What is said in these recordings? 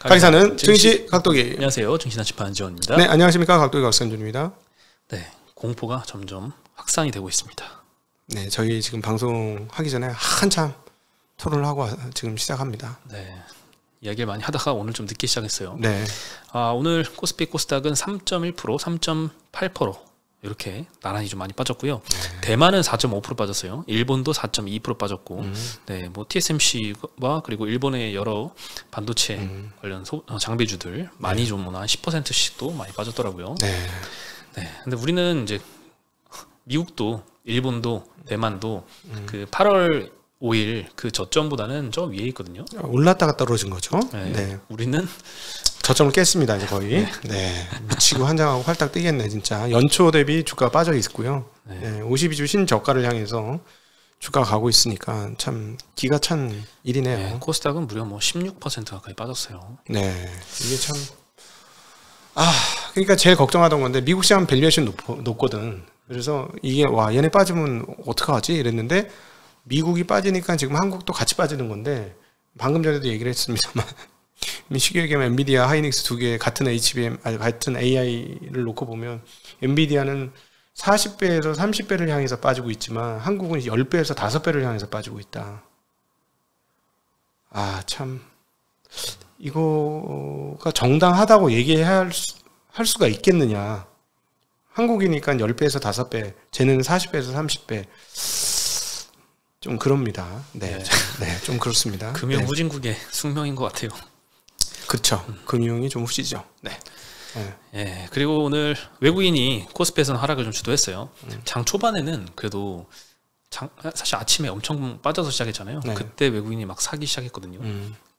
가기사는 증시 각도기. 안녕하세요. 증시나치파 안지원입니다. 네, 안녕하십니까. 각도기 박선준입니다. 네, 공포가 점점 확산이 되고 있습니다. 네, 저희 지금 방송하기 전에 한참 토론을 하고 지금 시작합니다. 네, 이야기를 많이 하다가 오늘 좀 늦게 시작했어요. 네. 오늘 코스피 코스닥은 3.1%, 3.8% 이렇게 나란히 좀 많이 빠졌고요. 네. 대만은 4.5% 빠졌어요. 일본도 4.2% 빠졌고, 네, 뭐 TSMC와 그리고 일본의 여러 반도체 관련 장비주들 많이 좀 한 10%씩도 많이 빠졌더라고요. 네. 네, 근데 우리는 이제 미국도 일본도 대만도 그 8월 5일 그 저점보다는 저 위에 있거든요. 올랐다가 떨어진 거죠. 네, 네. 우리는 저점을 깼습니다, 이제 거의. 네. 미치고 한장하고 활딱 뛰겠네, 진짜. 연초 대비 주가 빠져 있고요. 네. 네. 52주 신저가를 향해서 주가가 가고 있으니까 참 기가 찬 일이네요. 네, 코스닥은 무려 뭐 16% 가까이 빠졌어요. 네. 이게 참. 그러니까 제일 걱정하던 건데, 미국 시장 밸류에이션 높거든. 그래서 이게, 와, 얘네 빠지면 어떡하지? 이랬는데, 미국이 빠지니까 지금 한국도 같이 빠지는 건데, 방금 전에도 얘기를 했습니다만, 쉽게 얘기하면 엔비디아, 하이닉스 두 개 같은 HBM, 같은 AI를 놓고 보면, 엔비디아는 40배에서 30배를 향해서 빠지고 있지만, 한국은 10배에서 5배를 향해서 빠지고 있다. 참. 이거가 정당하다고 얘기할 수가 있겠느냐. 한국이니까 10배에서 5배, 쟤는 40배에서 30배. 좀 그럽니다. 네, 네, 좀 그렇습니다. 금융 네. 후진국의 숙명인 것 같아요. 그렇죠. 금융이 좀 후지죠. 네. 네. 네. 그리고 오늘 외국인이 코스피에서는 하락을 좀 주도했어요. 장 초반에는 그래도 사실 아침에 엄청 빠져서 시작했잖아요. 네. 그때 외국인이 막 사기 시작했거든요.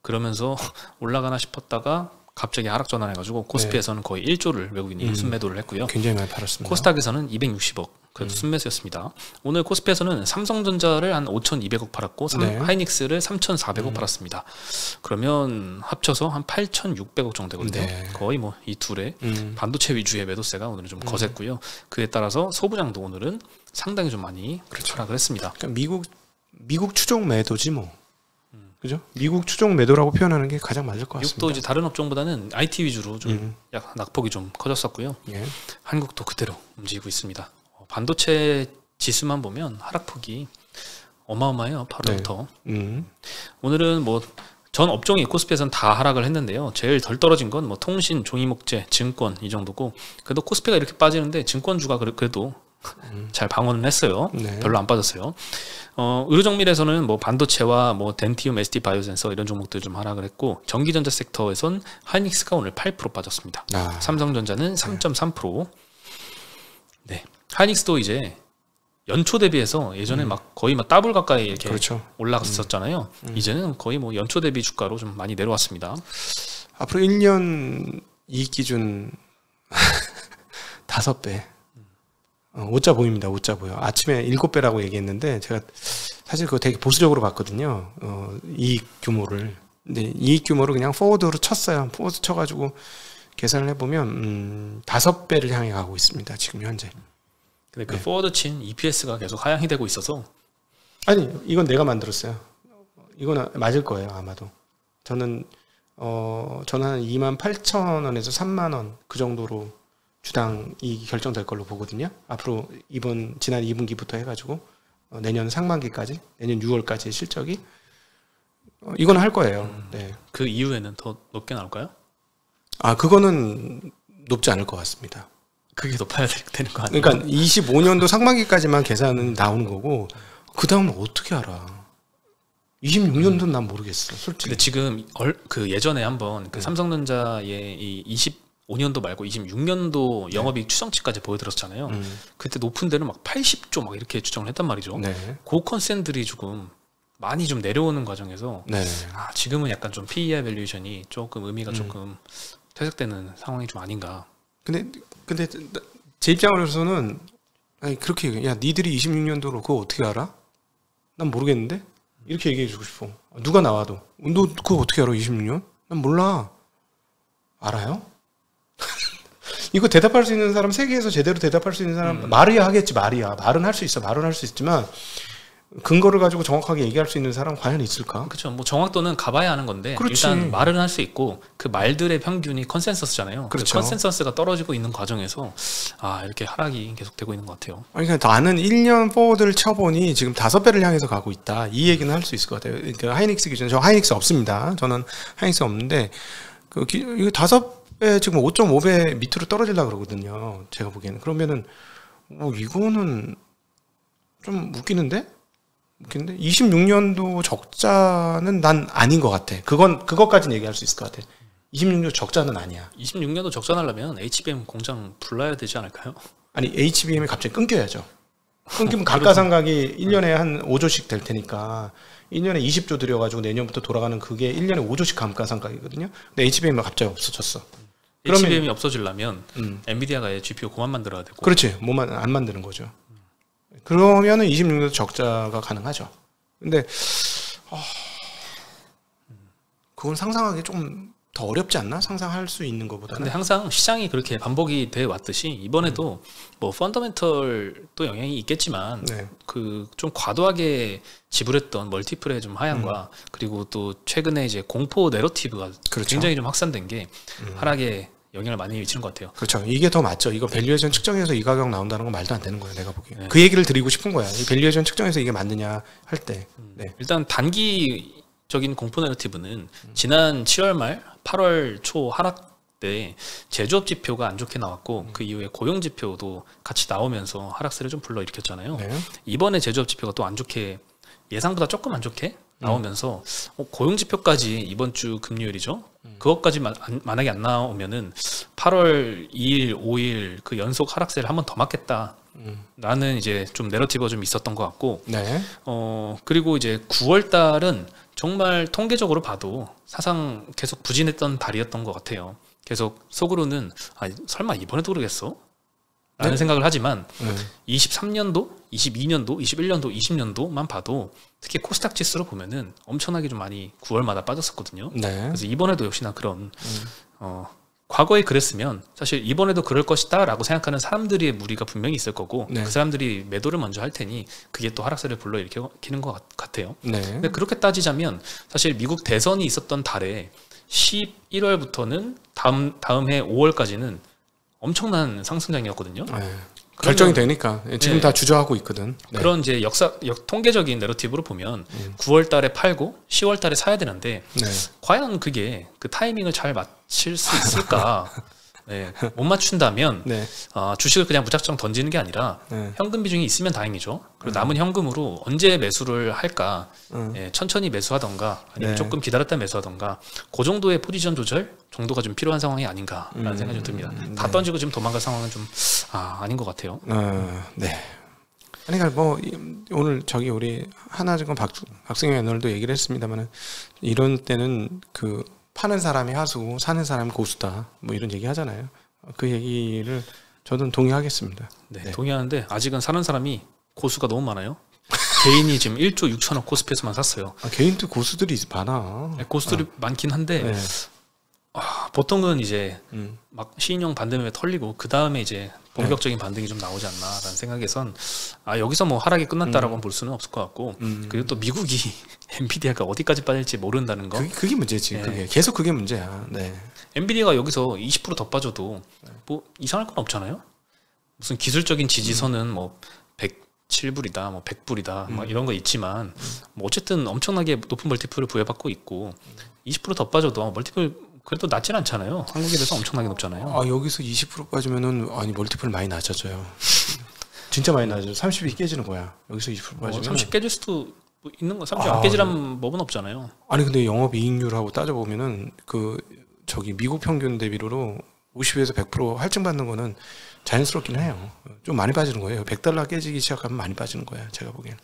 그러면서 올라가나 싶었다가 갑자기 하락 전환해가지고 코스피에서는 거의 1조를 외국인이 순매도를 했고요. 굉장히 많이 팔았습니다. 코스닥에서는 260억 그래도 순매수였습니다. 오늘 코스피에서는 삼성전자를 한 5,200억 팔았고 네. 하이닉스를 3,400억 팔았습니다. 그러면 합쳐서 한 8,600억 정도 되거든요. 네. 거의 뭐 이 둘의 반도체 위주의 매도세가 오늘은 좀 거셌고요. 그에 따라서 소부장도 오늘은 상당히 좀 많이 하락을 했습니다. 그러니까 미국 추종 매도지 뭐. 그죠? 미국 추종 매도라고 표현하는 게 가장 맞을 것 같습니다. 미국도 이제 다른 업종보다는 IT 위주로 좀 약 낙폭이 좀 커졌었고요. 예. 한국도 그대로 움직이고 있습니다. 반도체 지수만 보면 하락폭이 어마어마해요. 8월부터. 오늘은 뭐 전 업종이 코스피에서는 다 하락을 했는데요. 제일 덜 떨어진 건 뭐 통신, 종이목재, 증권 이 정도고, 그래도 코스피가 이렇게 빠지는데 증권주가 그래도 잘 방어는 했어요. 네. 별로 안 빠졌어요. 의료정밀에서는 뭐 반도체와 뭐 덴티움, ST 바이오센서 이런 종목들 좀 하락을 했고, 전기전자 섹터에선 하이닉스가 오늘 8% 빠졌습니다. 삼성전자는 3.3%. 네, 하이닉스도 이제 연초 대비해서 예전에 막 거의 막 더블 가까이 이렇게 그렇죠. 올라갔었잖아요. 이제는 거의 뭐 연초 대비 주가로 좀 많이 내려왔습니다. 앞으로 1년 이익 기준 5배. 오자 보입니다. 오자 보여. 아침에 7배라고 얘기했는데 제가 사실 그거 되게 보수적으로 봤거든요. 이익 규모를. 근데 이익 규모를 그냥 포워드로 쳤어요. 포워드 쳐가지고 계산을 해보면 5배를 향해 가고 있습니다. 지금 현재. 근데 그 포워드 친 EPS가 계속 하향이 되고 있어서, 아니, 이건 내가 만들었어요. 이거는 맞을 거예요, 아마도. 저는 한 28,000원에서 3만원 그 정도로 주당 이 결정될 걸로 보거든요. 앞으로 지난 2분기부터 해가지고 내년 상반기까지, 내년 6월까지의 실적이 이건 할 거예요. 네. 그 이후에는 더 높게 나올까요? 그거는 높지 않을 것 같습니다. 그게 높아야 되는 거 아니에요? 그러니까 25년도 상반기까지만 계산은 나오는 거고, 그 다음은 어떻게 알아? 26년도는 난 모르겠어, 솔직히. 근데 지금 그 예전에 한번 그 삼성전자의 이 25년도 말고 26년도 영업이익 추정치까지 보여드렸잖아요. 그때 높은 데는 막 80조 막 이렇게 추정을 했단 말이죠. 네. 그 컨센들이 조금 많이 좀 내려오는 과정에서 네. 지금은 약간 좀 PER 밸류에이션이 조금 의미가 조금 퇴색되는 상황이 좀 아닌가. 근데 제 입장으로서는 그렇게 얘기해. 야, 니들이 26년도로 그거 어떻게 알아? 난 모르겠는데? 이렇게 얘기해 주고 싶어. 누가 나와도. 너 그거 어떻게 알아? 26년? 난 몰라. 알아요? 이거 대답할 수 있는 사람, 세계에서 제대로 대답할 수 있는 사람, 말이야 하겠지. 말은 할 수 있어. 말은 할 수 있지만 근거를 가지고 정확하게 얘기할 수 있는 사람 과연 있을까? 그렇죠. 뭐 정확도는 가봐야 하는 건데 그렇지. 일단 말은 할 수 있고 그 말들의 평균이 컨센서스잖아요. 그렇죠. 그 컨센서스가 떨어지고 있는 과정에서 이렇게 하락이 계속되고 있는 것 같아요. 아니, 그러니까 나는 1년 포워드를 쳐보니 지금 5배를 향해서 가고 있다. 이 얘기는 할 수 있을 것 같아요. 그러니까 하이닉스 기준, 저 하이닉스 없습니다. 저는 하이닉스 없는데 이거 5배 지금 5.5배 밑으로 떨어지려고 그러거든요. 제가 보기에는. 그러면은 이거는 좀 웃기는데? 26년도 적자는 난 아닌 것 같아. 그것까지는 얘기할 수 있을 것 같아. 26년도 적자는 아니야. 26년도 적자 나려면 HBM 공장 불러야 되지 않을까요? 아니, HBM이 갑자기 끊겨야죠. 끊기면 감가상각이 1년에 한 5조씩 될 테니까 1년에 20조 들여가지고 내년부터 돌아가는 그게 1년에 5조씩 감가상각이거든요. 근데 HBM이 갑자기 없어졌어. HBM이 없어지려면 엔비디아가 GPU 그만 만들어야 되고. 그렇지. 안 만드는 거죠. 그러면은 26년도 적자가 가능하죠. 근데 그건 상상하기 조금 더 어렵지 않나? 상상할 수 있는 것보다. 근데 항상 시장이 그렇게 반복이 돼 왔듯이 이번에도 뭐 펀더멘털도 영향이 있겠지만 그 좀 과도하게 지불했던 멀티플의 좀 하향과 그리고 또 최근에 이제 공포 내러티브가 그렇죠. 굉장히 좀 확산된 게 하락에 영향을 많이 미치는 것 같아요. 그렇죠. 이게 더 맞죠. 이거 밸류에이션 측정해서 이 가격 나온다는 건 말도 안 되는 거예요. 내가 보기에. 그 얘기를 드리고 싶은 거야. 이 밸류에이션 측정해서 이게 맞느냐 할 때. 일단 단기적인 공포 내러티브는 지난 7월 말 8월 초 하락 때 제조업 지표가 안 좋게 나왔고 그 이후에 고용 지표도 같이 나오면서 하락세를 좀 불러일으켰잖아요. 이번에 제조업 지표가 또 안 좋게 예상보다 조금 안 좋게 나오면서 고용 지표까지 이번 주 금요일이죠. 그것까지 만약에 안 나오면은 8월 2일, 5일 그 연속 하락세를 한 번 더 맞겠다. 라는 이제 좀 내러티브가 좀 있었던 것 같고, 그리고 이제 9월 달은 정말 통계적으로 봐도 사상 계속 부진했던 달이었던 것 같아요. 계속 속으로는 설마 이번에도 그러겠어? 라는 생각을 하지만 23년도, 22년도, 21년도, 20년도만 봐도 특히 코스닥 지수로 보면은 엄청나게 좀 많이 9월마다 빠졌었거든요. 그래서 이번에도 역시나 그런 과거에 그랬으면 사실 이번에도 그럴 것이다 라고 생각하는 사람들의 무리가 분명히 있을 거고 그 사람들이 매도를 먼저 할 테니 그게 또 하락세를 불러일으키는 것 같아요. 근데 그렇게 따지자면 사실 미국 대선이 있었던 달에 11월부터는 다음 해 5월까지는 엄청난 상승장이었거든요. 결정이 되니까 지금 다 주저하고 있거든. 그런 이제 통계적인 내러티브로 보면 9월 달에 팔고 10월 달에 사야 되는데 과연 그게 그 타이밍을 잘 맞출 수 있을까? 못 맞춘다면 주식을 그냥 무작정 던지는 게 아니라 현금 비중이 있으면 다행이죠. 그리고 남은 현금으로 언제 매수를 할까? 천천히 매수하던가 아니면 조금 기다렸다 매수하던가 그 정도의 포지션 조절 정도가 좀 필요한 상황이 아닌가라는 생각이 좀 듭니다. 다 던지고 지금 도망갈 상황은 좀 아닌 것 같아요. 아니, 그러니까 뭐 오늘 우리 하나증권 박승현 애널도 얘기를 했습니다만은 이런 때는 그 파는 사람이 하수고 사는 사람이 고수다. 뭐 이런 얘기 하잖아요. 그 얘기를 저는 동의하겠습니다. 동의하는데 아직은 사는 사람이 고수가 너무 많아요. 개인이 지금 1조 6천억 코스피에서만 샀어요. 개인도 고수들이 많아. 고수들이 많긴 한데 보통은 이제 막 시인형 반대매매 털리고 그 다음에 이제 본격적인 반등이 좀 나오지 않나라는 생각에선 여기서 뭐 하락이 끝났다라고 볼 수는 없을 것 같고 그리고 또 미국이 엔비디아가 어디까지 빠질지 모른다는 거 그게 문제지. 계속 그게 문제야. 엔비디아가 여기서 20% 더 빠져도 뭐 이상할 건 없잖아요. 무슨 기술적인 지지선은 뭐 107불이다, 뭐 100불이다, 뭐 이런 거 있지만 뭐 어쨌든 엄청나게 높은 멀티플을 부여받고 있고 20%더 빠져도 멀티플 그래도 낮진 않잖아요. 한국에 비해서 엄청나게 높잖아요. 여기서 20% 빠지면은 멀티플 많이 낮아져요. 진짜 많이 낮아져. 30이 깨지는 거야. 여기서 20% 빠지면 30 깨질 수도 있는 거. 30 안 깨지라는 법은 없잖아요. 아니 근데 영업이익률하고 따져보면은 미국 평균 대비로 50에서 100% 할증받는 거는 자연스럽긴 해요. 좀 많이 빠지는 거예요. $100 깨지기 시작하면 많이 빠지는 거야. 제가 보기엔.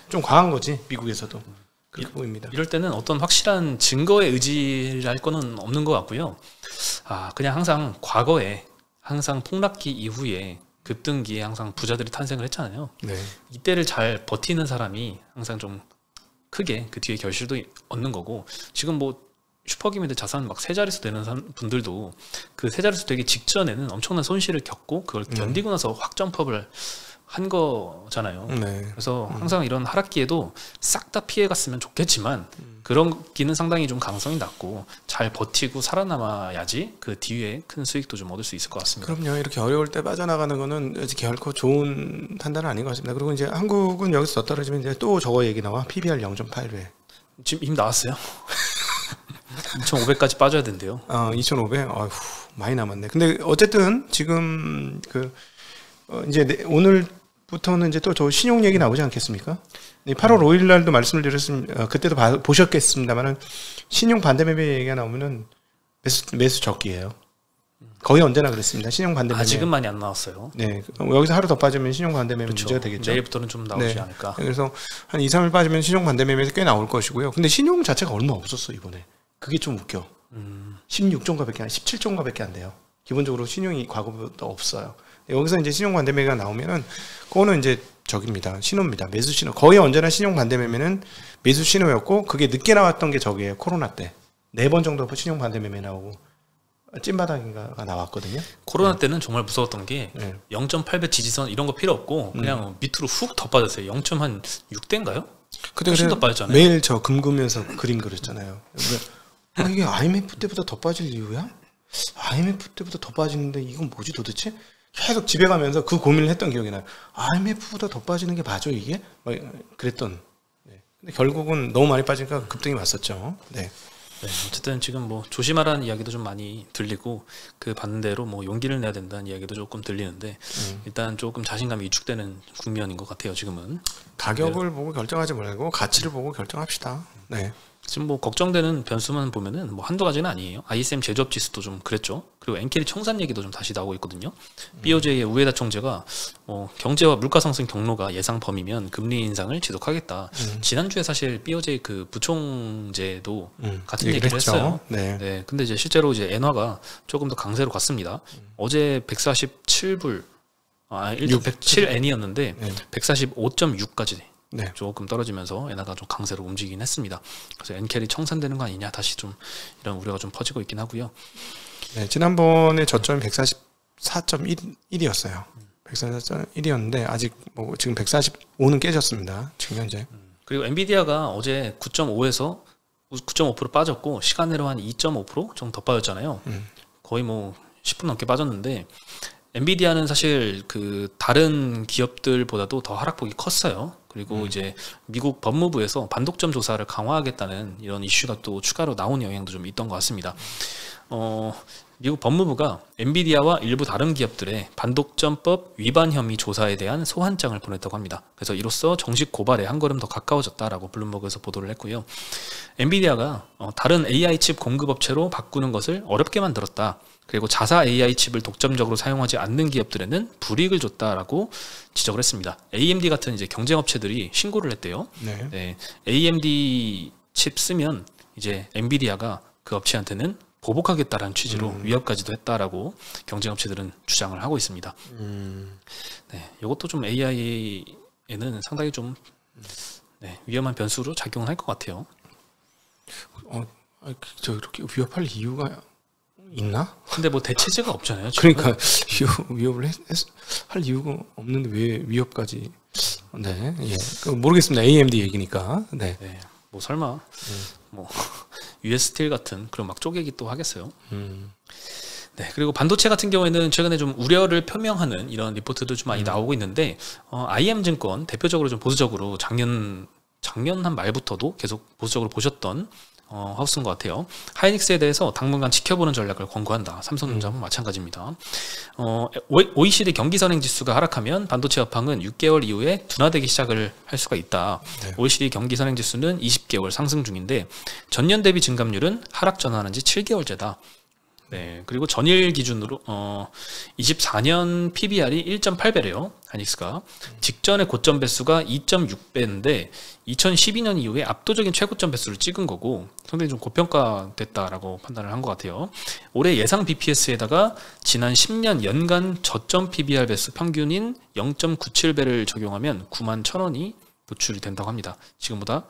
좀 과한 거지 미국에서도. 그렇게 보입니다. 이럴 때는 어떤 확실한 증거에 의지할 거는 없는 것 같고요. 그냥 항상 과거에 항상 폭락기 이후에 급등기에 항상 부자들이 탄생을 했잖아요. 이때를 잘 버티는 사람이 항상 좀 크게 그 뒤에 결실도 얻는 거고 지금 뭐 슈퍼기미들 자산 막 세 자릿수 되는 분들도 그 세 자릿수 되기 직전에는 엄청난 손실을 겪고 그걸 견디고 나서 확 점프업을 한 거잖아요. 네. 그래서 항상 이런 하락기에도 싹 다 피해갔으면 좋겠지만 그런 기는 상당히 좀 가능성이 낮고 잘 버티고 살아남아야지 그 뒤에 큰 수익도 좀 얻을 수 있을 것 같습니다. 그럼요. 이렇게 어려울 때 빠져나가는 거는 결코 좋은 판단은 아닌 것 같습니다. 그리고 이제 한국은 여기서 더 떨어지면 이제 또 저거 얘기 나와. PBR 0.8배. 지금 이미 나왔어요. 2,500까지 빠져야 된대요. 2,500. 아휴, 많이 남았네. 근데 어쨌든 지금 이제 오늘부터는 이제 또 저 신용 얘기 나오지 않겠습니까? 8월 5일 날도 말씀을 드렸으면 그때도 보셨겠습니다만은 신용 반대 매매 얘기가 나오면은 매수 적기예요. 거의 언제나 그랬습니다. 신용 반대 매매. 아직은 많이 안 나왔어요. 네. 여기서 하루 더 빠지면 신용 반대 매매 문제가 되겠죠. 내일부터는 좀 나오지 네. 않을까. 그래서 한 2, 3일 빠지면 신용 반대 매매에서 꽤 나올 것이고요. 근데 신용 자체가 얼마 없었어 이번에. 그게 좀 웃겨. 16종가밖에 안 17종가밖에 안 돼요. 기본적으로 신용이 과거보다 없어요. 여기서 이제 신용 반대 매매가 나오면은 그거는 이제 저깁니다. 신호입니다. 매수 신호. 거의 언제나 신용 반대 매매는 매수 신호였고 그게 늦게 나왔던 게 저기예요. 코로나 때. 4번 정도 신용 반대 매매 나오고 찐바닥인가가 나왔거든요. 코로나 때는 정말 무서웠던 게 네. 0.8배 지지선 이런 거 필요 없고 그냥 밑으로 훅 더 빠졌어요. 0.6대인가요? 그때 훨씬 더 빠졌잖아요. 매일 저 금금면서 그림 그렸잖아요. 이게 IMF 때보다 더 빠질 이유야? IMF 때보다 더 빠지는데 이건 뭐지 도대체? 계속 집에 가면서 그 고민을 했던 기억이 나요. IMF보다 더 빠지는 게 맞아 이게? 그랬던. 네. 근데 결국은 너무 많이 빠지니까 급등이 왔었죠. 네. 네, 어쨌든 지금 뭐 조심하라는 이야기도 좀 많이 들리고 그 반대로 뭐 용기를 내야 된다는 이야기도 조금 들리는데 일단 조금 자신감이 위축되는 국면인 것 같아요. 지금은 가격을 보고 결정하지 말고 가치를 보고 결정합시다. 네. 지금 뭐 걱정되는 변수만 보면은 뭐 한두 가지는 아니에요. ISM 제조업 지수도 좀 그랬죠. 그리고 엔캐리 청산 얘기도 좀 다시 나오고 있거든요. BOJ의 우에다 총재가 경제와 물가 상승 경로가 예상 범위면 금리 인상을 지속하겠다. 지난주에 사실 BOJ 그 부총재도 같은 얘기를 했어요. 네. 네. 근데 이제 실제로 이제 엔화가 조금 더 강세로 갔습니다. 어제 147불 107엔이었는데 145.6까지 네. 조금 떨어지면서 엔화가 좀 강세로 움직이긴 했습니다. 그래서 엔캐리 청산되는 거 아니냐 다시 좀 이런 우려가 좀 퍼지고 있긴 하고요. 네, 지난번에 저점이 144.1이었어요. 144.1이었는데 아직 뭐 지금 145는 깨졌습니다. 지금 현재. 그리고 엔비디아가 어제 9.5에서 9.5% 빠졌고 시간으로 한 2.5% 정도 더 빠졌잖아요. 거의 뭐 10% 넘게 빠졌는데 엔비디아는 사실 그 다른 기업들보다도 더 하락폭이 컸어요. 그리고 이제 미국 법무부에서 반독점 조사를 강화하겠다는 이런 이슈가 또 추가로 나온 영향도 좀 있던 것 같습니다. 미국 법무부가 엔비디아와 일부 다른 기업들의 반독점법 위반 혐의 조사에 대한 소환장을 보냈다고 합니다. 그래서 이로써 정식 고발에 한 걸음 더 가까워졌다라고 블룸버그에서 보도를 했고요. 엔비디아가 다른 AI 칩 공급업체로 바꾸는 것을 어렵게 만들었다. 그리고 자사 AI 칩을 독점적으로 사용하지 않는 기업들에는 불이익을 줬다라고 지적을 했습니다. AMD 같은 이제 경쟁업체들이 신고를 했대요. 네. 네, AMD 칩 쓰면 이제 엔비디아가 그 업체한테는 보복하겠다라는 취지로 위협까지도 했다라고 경쟁업체들은 주장을 하고 있습니다. 네, 이것도 좀 AI에는 상당히 좀 위험한 변수로 작용을 할 것 같아요. 저 이렇게 위협할 이유가 있나? 근데 뭐 대체제가 없잖아요. 지금. 그러니까 위협을 할 이유가 없는데 왜 위협까지? 네, 예. 모르겠습니다. AMD 얘기니까. 네. 네, 뭐 설마 뭐 US 스틸 같은 그런 막 쪼개기 또 하겠어요. 네, 그리고 반도체 같은 경우에는 최근에 좀 우려를 표명하는 이런 리포트도 좀 많이 나오고 있는데 IM증권 대표적으로 좀 보수적으로 작년 한 말부터도 계속 보수적으로 보셨던 하우스인 것 같아요. 하이닉스에 대해서 당분간 지켜보는 전략을 권고한다. 삼성전자는 마찬가지입니다. OECD 경기 선행 지수가 하락하면 반도체 업황은 6개월 이후에 둔화되기 시작을 할 수가 있다. 네. OECD 경기 선행 지수는 20개월 상승 중인데 전년 대비 증감률은 하락 전환한 지 7개월째다. 네, 그리고 전일 기준으로 24년 PBR이 1.8배래요. 하이닉스가 직전의 고점 배수가 2.6배인데 2012년 이후에 압도적인 최고점 배수를 찍은 거고 상당히 좀 고평가됐다라고 판단을 한 것 같아요. 올해 예상 BPS에다가 지난 10년 연간 저점 PBR 배수 평균인 0.97배를 적용하면 91,000원이 노출이 된다고 합니다. 지금보다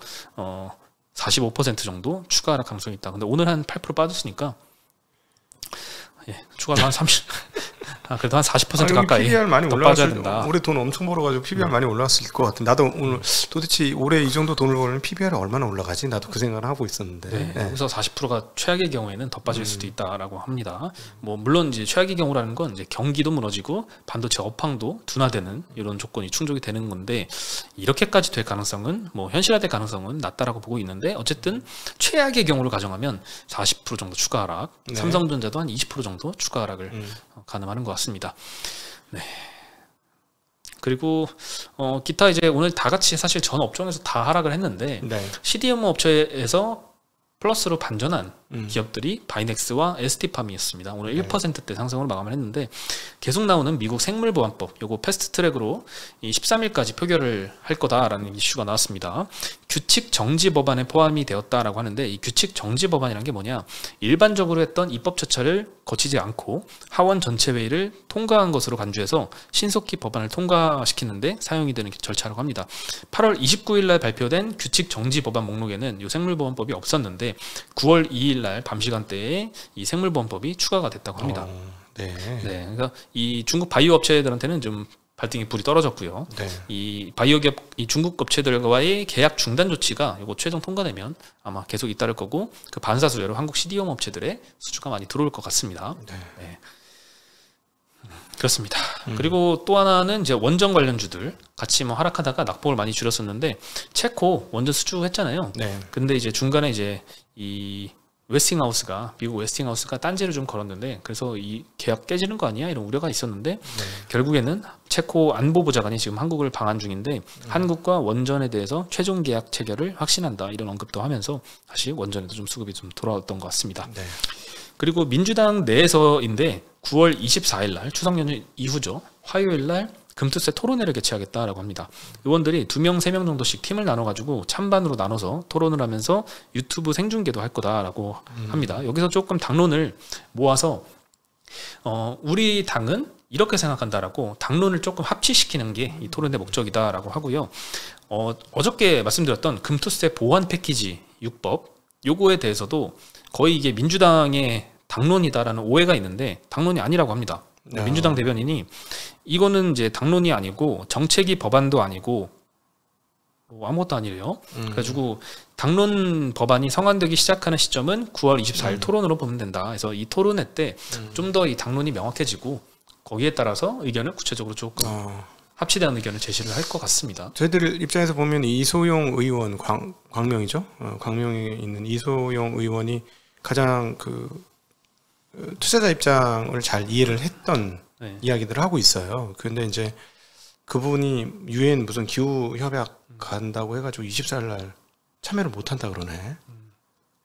45% 정도 추가 하락 가능성이 있다. 근데 오늘 한 8% 빠졌으니까 추가로 한 30 그래도 한 40% 가까이 PBR 많이 더 빠져야 올라갔을 된다. 올해 돈 엄청 벌어가지고 PBR 많이 올라갔을 것 같아. 나도 오늘 도대체 올해 이 정도 돈을 벌면 PBR이 얼마나 올라가지? 나도 그 생각을 하고 있었는데. 네, 여기서 40%가 최악의 경우에는 더 빠질 수도 있다라고 합니다. 뭐 물론 이제 최악의 경우라는 건 이제 경기도 무너지고 반도체 업황도 둔화되는 이런 조건이 충족이 되는 건데 이렇게까지 될 가능성은 뭐 현실화될 가능성은 낮다라고 보고 있는데 어쨌든 최악의 경우를 가정하면 40% 정도 추가 하락, 삼성전자도 한 20% 정도 추가 하락을 가늠하는 것 같습니다. 네. 그리고 기타 이제 오늘 다 같이 사실 전 업종에서 다 하락을 했는데 CDMO 업체에서 플러스로 반전한 기업들이 바이넥스와 ST팜이었습니다. 오늘 1%대 상승으로 마감을 했는데 계속 나오는 미국 생물보안법 요거 패스트트랙으로 이 13일까지 표결을 할 거다라는 이슈가 나왔습니다. 규칙 정지 법안에 포함이 되었다라고 하는데 이 규칙 정지 법안이란 게 뭐냐, 일반적으로 했던 입법 절차를 거치지 않고 하원 전체 회의를 통과한 것으로 간주해서 신속히 법안을 통과시키는데 사용이 되는 절차라고 합니다. 8월 29일 날 발표된 규칙 정지 법안 목록에는 이 생물보안법이 없었는데 9월 2일 날 밤 시간대에 이 생물보안법이 추가가 됐다고 합니다. 네, 그러니까 이 중국 바이오 업체들한테는 좀 발등에 불이 떨어졌고요. 이 바이오 기업, 이 중국 업체들과의 계약 중단 조치가 이거 최종 통과되면 아마 계속 잇따를 거고 그 반사 수요로 한국 CDMO 업체들의 수주가 많이 들어올 것 같습니다. 네. 그렇습니다. 그리고 또 하나는 이제 원전 관련주들 같이 뭐 하락하다가 낙폭을 많이 줄였었는데 체코 원전 수주했잖아요. 근데 이제 중간에 이제 이 웨스팅하우스가 미국 웨스팅하우스가 딴지를 좀 걸었는데 그래서 이 계약 깨지는 거 아니야 이런 우려가 있었는데 결국에는 체코 안보보좌관이 지금 한국을 방한 중인데 한국과 원전에 대해서 최종 계약 체결을 확신한다 이런 언급도 하면서 다시 원전에도 좀 수급이 좀 돌아왔던 것 같습니다. 그리고 민주당 내에서인데 9월 24일 날 추석 연휴 이후죠. 화요일 날 금투세 토론회를 개최하겠다라고 합니다. 의원들이 2명, 3명 정도씩 팀을 나눠가지고 찬반으로 나눠서 토론을 하면서 유튜브 생중계도 할 거다라고 합니다. 여기서 조금 당론을 모아서 우리 당은 이렇게 생각한다라고 당론을 조금 합치시키는 게 이 토론회 목적이다라고 하고요. 어저께 말씀드렸던 금투세 보완 패키지 6법 요거에 대해서도 거의 이게 민주당의 당론이다라는 오해가 있는데 당론이 아니라고 합니다. 민주당 대변인이 이거는 이제 당론이 아니고 정책이 법안도 아니고 뭐 아무것도 아니래요. 그래가지고 당론 법안이 성안되기 시작하는 시점은 9월 24일 토론으로 보면 된다. 그래서 이 토론회 때 좀 더 이 당론이 명확해지고 거기에 따라서 의견을 구체적으로 조금 합치되는 의견을 제시를 할 것 같습니다. 저희들 입장에서 보면 이소영 의원 광명이죠. 광명에 있는 이소영 의원이 가장 그 투자자 입장을 잘 이해를 했던 이야기들을 하고 있어요. 그런데 이제 그분이 유엔 무슨 기후 협약 간다고 해가지고 24일 날 참여를 못한다 그러네.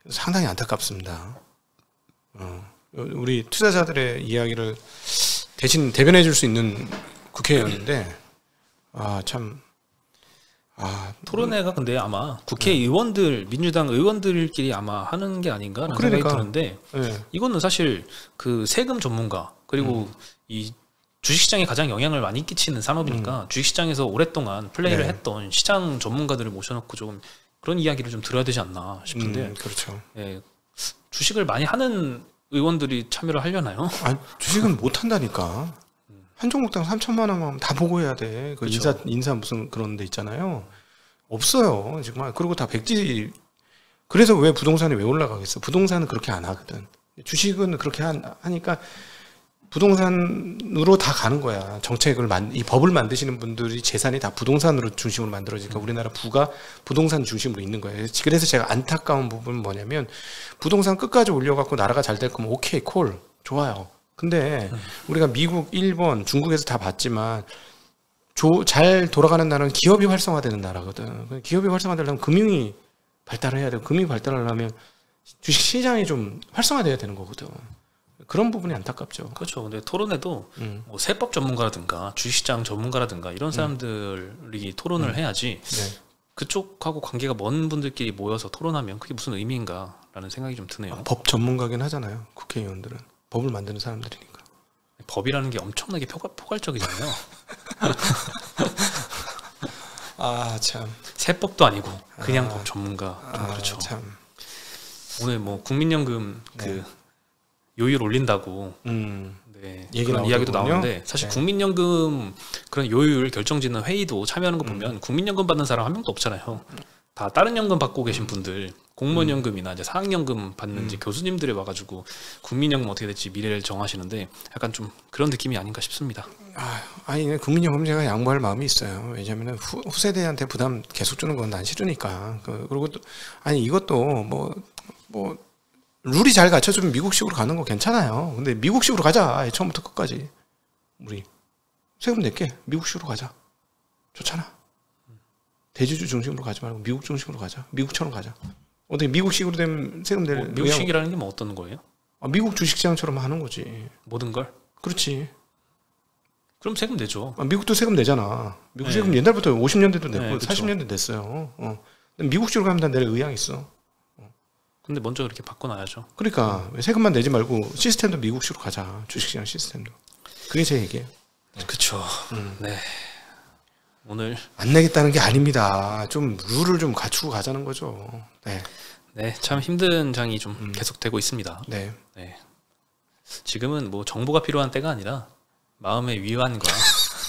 상당히 안타깝습니다. 우리 투자자들의 이야기를 대신 대변해 줄 수 있는 국회의원인데 토론회가 근데 아마 국회의원들 민주당 의원들끼리 아마 하는 게 아닌가라는 생각이 드는데 이거는 사실 그 세금 전문가 그리고 이 주식시장에 가장 영향을 많이 끼치는 산업이니까 주식시장에서 오랫동안 플레이를 했던 시장 전문가들을 모셔놓고 좀 그런 이야기를 좀 들어야 되지 않나 싶은데 그렇죠. 주식을 많이 하는 의원들이 참여를 하려나요? 주식은 못 한다니까. 한 종목당 3천만 원 하면 다 보고 해야 돼. 그 그렇죠. 인사 무슨 그런 데 있잖아요. 없어요. 정말. 그리고 다 백지. 그래서 왜 부동산이 왜 올라가겠어? 부동산은 그렇게 안 하거든. 주식은 그렇게 하니까 부동산으로 다 가는 거야. 정책을 이 법을 만드시는 분들이 재산이 다 부동산으로 중심으로 만들어지니까 우리나라 부가 부동산 중심으로 있는 거예요. 그래서 제가 안타까운 부분은 뭐냐면 부동산 끝까지 올려갖고 나라가 잘 될 거면 오케이 콜 좋아요. 근데 우리가 미국, 일본, 중국에서 다 봤지만 잘 돌아가는 나라는 기업이 활성화되는 나라거든. 기업이 활성화되려면 금융이 발달을 해야 되고 금융이 발달하려면 주식 시장이 좀 활성화돼야 되는 거거든. 그런 부분이 안타깝죠. 그렇죠. 근데 토론에도 뭐 세법 전문가라든가 주식시장 전문가라든가 이런 사람들이 토론을 해야지 그쪽하고 관계가 먼 분들끼리 모여서 토론하면 그게 무슨 의미인가라는 생각이 좀 드네요. 법 전문가긴 하잖아요. 국회의원들은. 법을 만드는 사람들이니까. 법이라는 게 엄청나게 포괄적이잖아요. 참. 세법도 아니고 그냥 법 전문가. 좀 그렇죠. 참. 오늘 뭐 국민연금 그 요율 올린다고 네, 그런 이야기도 나오는데 사실 네. 국민연금 그런 요율 결정짓는 회의도 참여하는 거 보면 국민연금 받는 사람 한 명도 없잖아요. 다 다른 연금 받고 계신 분들 공무원연금이나 이제 사학연금 받는 이제 교수님들이 와가지고 국민연금 어떻게 될지 미래를 정하시는데 약간 좀 그런 느낌이 아닌가 싶습니다. 아니 국민연금 제가 양보할 마음이 있어요. 왜냐하면 후세대한테 부담 계속 주는 건 난 싫으니까. 그리고 또 아니 이것도 뭐 룰이 잘 갖춰주면 미국식으로 가는 거 괜찮아요. 근데 미국식으로 가자. 처음부터 끝까지 우리 세금 낼게 미국식으로 가자. 좋잖아. 대주주 중심으로 가지 말고 미국 중심으로 가자. 미국처럼 가자. 어떻게 미국식으로 되면 세금 낼 미국식이라는 게 뭐 어떤 거예요? 미국 주식시장처럼 하는 거지. 모든 걸? 그렇지. 그럼 세금 내죠. 미국도 세금 내잖아. 미국 세금 옛날부터 50년대도 냈고 네, 40년대 냈어요. 미국식으로 가면 다 낼 의향 있어. 근데 먼저 그렇게 바꿔놔야죠. 그러니까 세금만 내지 말고 시스템도 미국식으로 가자. 주식시장 시스템도. 그게 제 얘기예요. 그렇죠. 네. 오늘 안 내겠다는 게 아닙니다. 좀 룰을 좀 갖추고 가자는 거죠. 네. 네, 참 힘든 장이 좀 계속되고 있습니다. 네. 네. 지금은 뭐 정보가 필요한 때가 아니라 마음의 위안과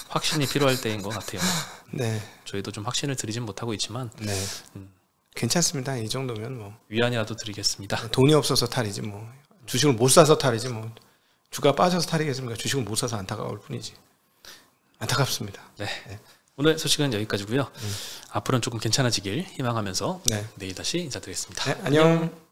확신이 필요할 때인 것 같아요. 네. 저희도 좀 확신을 드리진 못하고 있지만 네. 괜찮습니다. 이 정도면 뭐 위안이라도 드리겠습니다. 돈이 없어서 탈이지 뭐. 주식을 못 사서 탈이지 뭐. 주가 빠져서 탈이겠습니까? 주식을 못 사서 안타까울 뿐이지. 안타깝습니다. 네. 오늘 소식은 여기까지고요. 앞으로는 조금 괜찮아지길 희망하면서 네. 내일 다시 인사드리겠습니다. 네, 안녕.